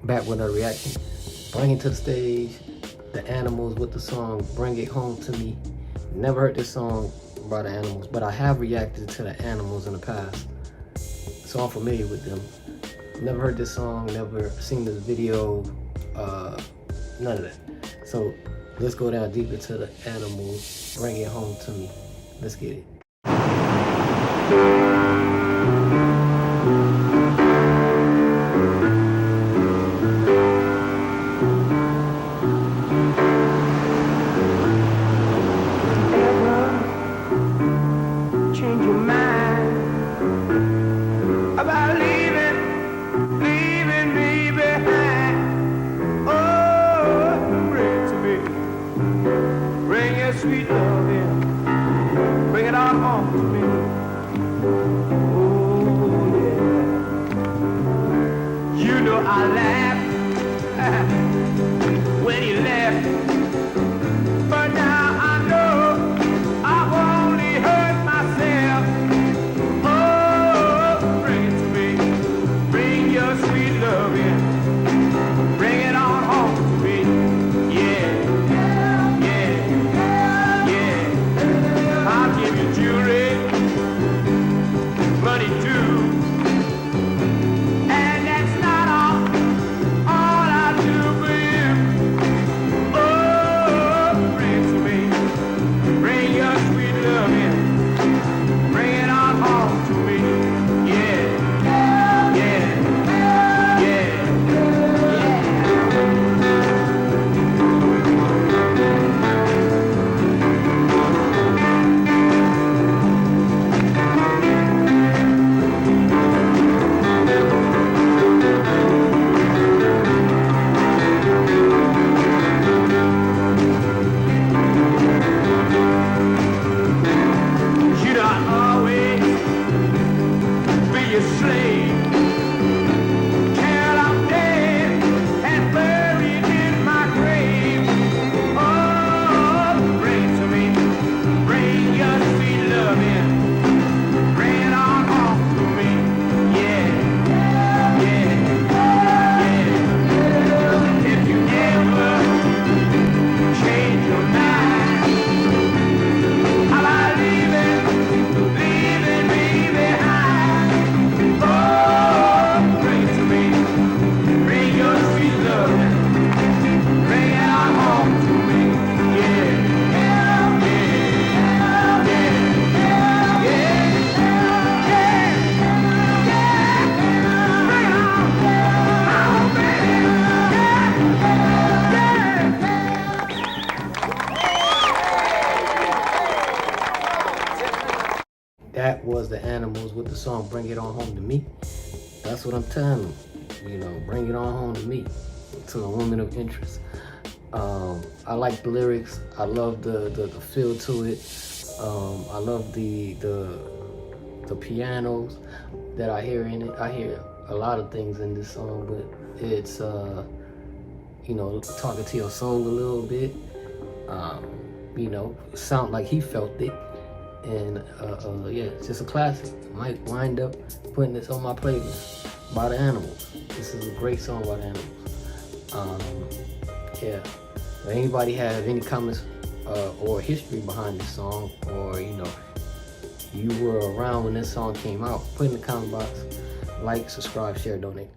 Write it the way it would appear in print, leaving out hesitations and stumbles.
back with a reaction. Bring It to the Stage, The Animals with the song Bring It Home to Me. Never heard this song by The Animals, but I have reacted to The Animals in the past, so I'm familiar with them. Never heard this song, never seen this video, none of that. So let's go down deeper to The Animals, Bring It Home to Me. Let's get it. Change your mind about leaving me behind. Oh, bring to me, bring your sweet love in, bring it on home to me. Oh yeah, you know I laughed when you left, but now I know I've only hurt myself. Oh, bring it to me, bring your sweet love in, bring it on home to me. Yeah, yeah, yeah. I'll give you jewelry, money too, and that's not all I'll do for you. Oh, bring it to me, bring your sweet love in, bring it on home to me. Yeah, yeah, yeah, should I always be your slave till I'm dead and buried in my grave? Oh, bring it to me, bring your sweet love in, bring it on home to me. Yeah, yeah, yeah. If you ever change your mind about leaving me behind, oh, bring it to me, bring your sweet love in, bring it on home to me. Yeah, yeah, yeah, yeah, yeah. Bring it on, baby. That was The Animals with the song Bring It On Home to Me. That's what I'm telling them, you know, bring it on home to me, to a woman of interest. I like the lyrics. I love the feel to it. I love the pianos that I hear in it. I hear a lot of things in this song, but it's you know, talking to your soul a little bit. You know, sound like he felt it. And yeah, it's just a classic. Might wind up putting this on my playlist by The Animals. This is a great song by The Animals. Yeah, if anybody have any comments or history behind this song, or you know, you were around when this song came out, put in the comment box. Like, subscribe, share, donate.